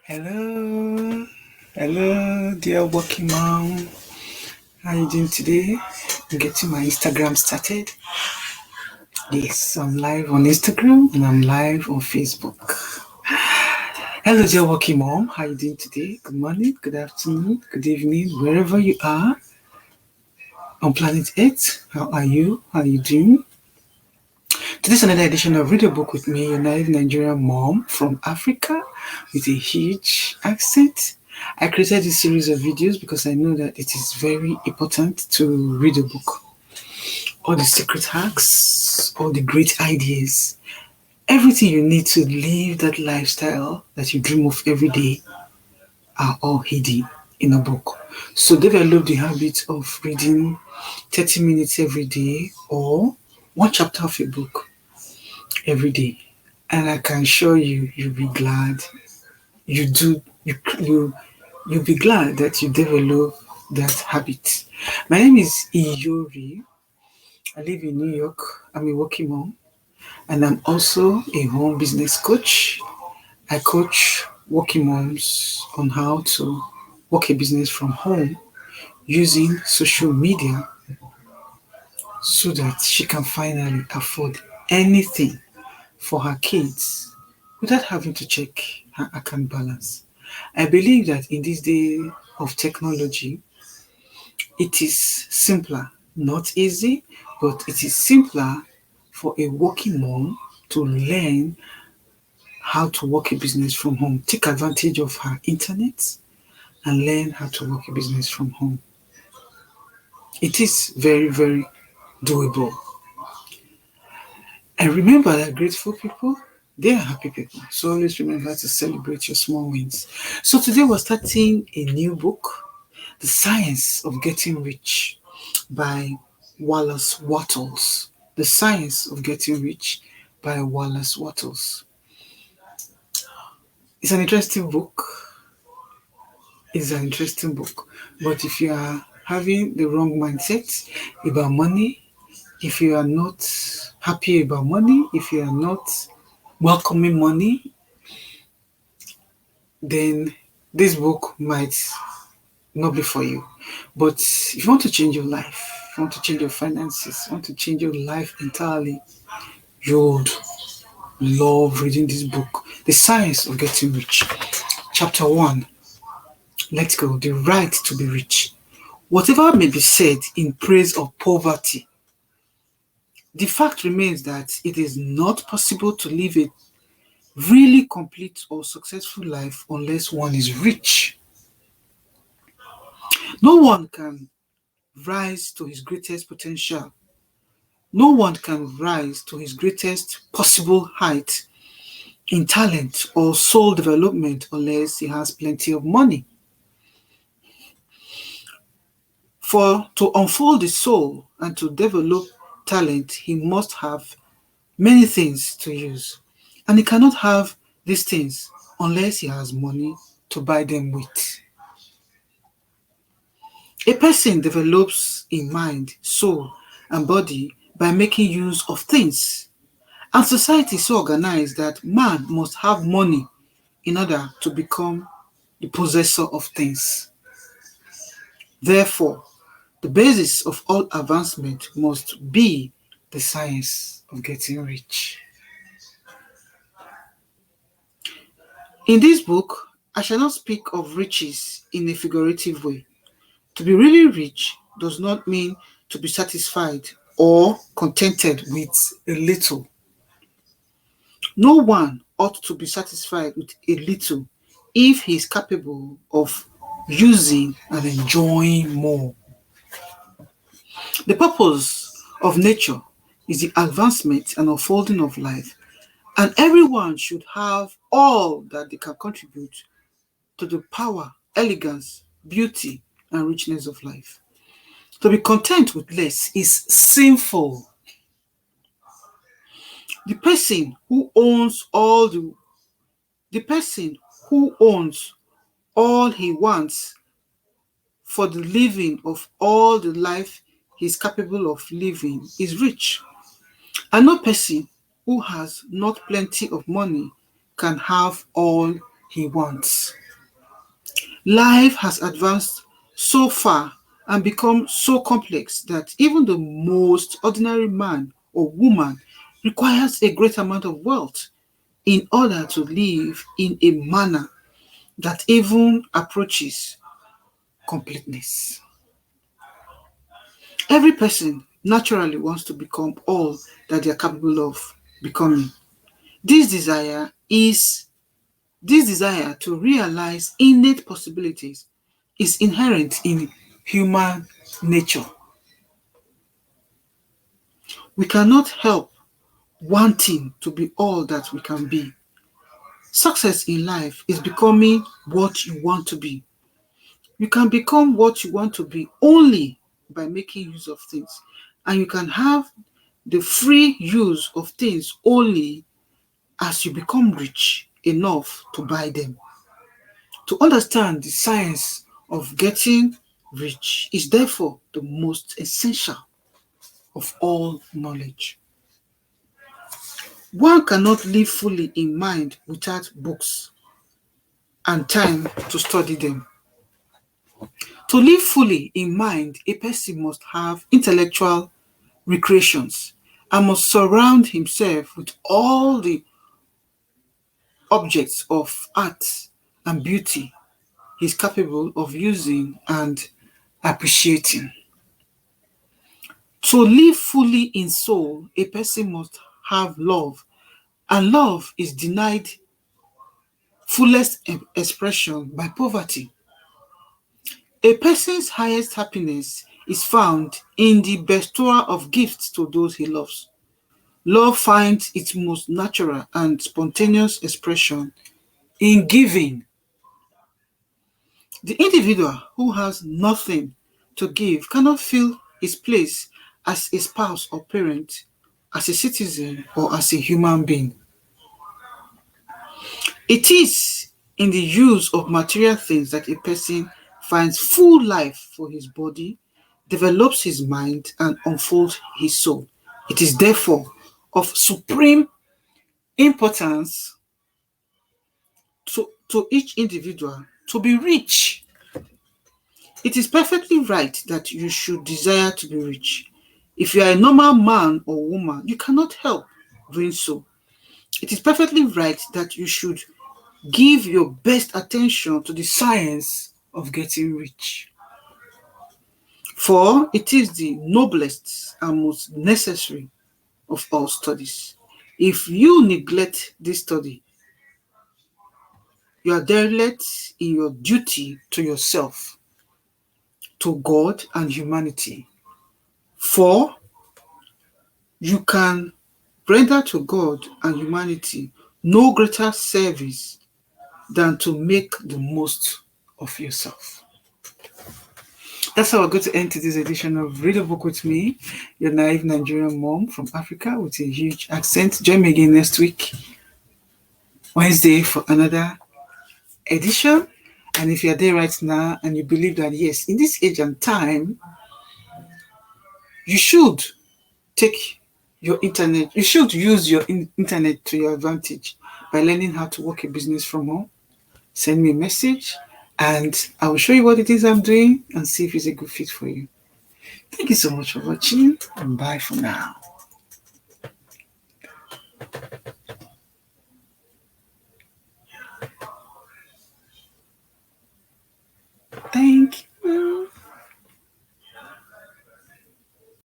Hello, hello, dear working mom. How are you doing today? I'm getting my Instagram started. Yes, I'm live on Instagram and I'm live on Facebook. Hello, dear working mom. How are you doing today? Good morning, good afternoon, good evening, wherever you are on planet Earth. How are you? How are you doing? Today's another edition of Read a Book with me, your naive Nigerian mom from Africa with a huge accent. I created this series of videos because I know that it is very important to read a book. All the secret hacks, all the great ideas, everything you need to live that lifestyle that you dream of every day are all hidden in a book. So develop the habit of reading 30 minutes every day or one chapter of a book every day, and I can assure you, you'll be glad you do. You'll be glad that you develop that habit. My name is Iyori. I live in New York. I'm a working mom, and I'm also a home business coach. I coach working moms on how to work a business from home using social media so that she can finally afford anything for her kids without having to check her account balance. I believe that in this day of technology, it is simpler, not easy, but it is simpler for a working mom to learn how to work a business from home. Take advantage of her internet and learn how to work a business from home. It is very, very doable. And remember that grateful people, they are happy people. So always remember to celebrate your small wins. So today we're starting a new book, The Science of Getting Rich by Wallace Wattles. The Science of Getting Rich by Wallace Wattles. It's an interesting book. It's an interesting book. But if you are having the wrong mindset about money, if you are not happy about money, if you are not welcoming money, then this book might not be for you. But if you want to change your life, if you want to change your finances, you want to change your life entirely, you would love reading this book, The Science of Getting Rich. Chapter 1. Let's go. The right to be rich. Whatever may be said in praise of poverty, the fact remains that it is not possible to live a really complete or successful life unless one is rich. No one can rise to his greatest potential. No one can rise to his greatest possible height in talent or soul development unless he has plenty of money. For to unfold the soul and to develop talent, he must have many things to use. And he cannot have these things unless he has money to buy them with. A person develops in mind, soul, and body by making use of things. And society is so organized that man must have money in order to become the possessor of things. Therefore, the basis of all advancement must be the science of getting rich. In this book, I shall not speak of riches in a figurative way. To be really rich does not mean to be satisfied or contented with a little. No one ought to be satisfied with a little if he is capable of using and enjoying more. The purpose of nature is the advancement and unfolding of life, and everyone should have all that they can contribute to the power, elegance, beauty, and richness of life. To be content with less is sinful. The person who owns the person who owns all he wants for the living of all the life he is capable of living is rich. And no person who has not plenty of money can have all he wants. Life has advanced so far and become so complex that even the most ordinary man or woman requires a great amount of wealth in order to live in a manner that even approaches completeness. Every person naturally wants to become all that they are capable of becoming. This desire is this desire to realize innate possibilities is inherent in human nature. We cannot help wanting to be all that we can be. Success in life is becoming what you want to be. You can become what you want to be only by making use of things. And you can have the free use of things only as you become rich enough to buy them. To understand the science of getting rich is therefore the most essential of all knowledge. One cannot live fully in mind without books and time to study them. To live fully in mind, a person must have intellectual recreations and must surround himself with all the objects of art and beauty he is capable of using and appreciating. To live fully in soul, a person must have love, and love is denied fullest expression by poverty. A person's highest happiness is found in the bestowal of gifts to those he loves. Love finds its most natural and spontaneous expression in giving. The individual who has nothing to give cannot fill his place as a spouse or parent, as a citizen, or as a human being. It is in the use of material things that a person finds full life for his body, develops his mind, and unfolds his soul. It is therefore of supreme importance to each individual to be rich. It is perfectly right that you should desire to be rich. If you are a normal man or woman, you cannot help doing so. It is perfectly right that you should give your best attention to the science of getting rich. For it is the noblest and most necessary of all studies. If you neglect this study, you are derelict in your duty to yourself, to God and humanity. For you can render to God and humanity no greater service than to make the most of yourself. That's how we're going to end today's edition of Read a Book with me, your naive Nigerian mom from Africa with a huge accent. Join me again next week, Wednesday, for another edition. And if you're there right now and you believe that, yes, in this age and time, you should take your internet, you should use your internet to your advantage by learning how to work a business from home, send me a message and I will show you what it is I'm doing and see if it's a good fit for you. Thank you so much for watching and bye for now. Thank you.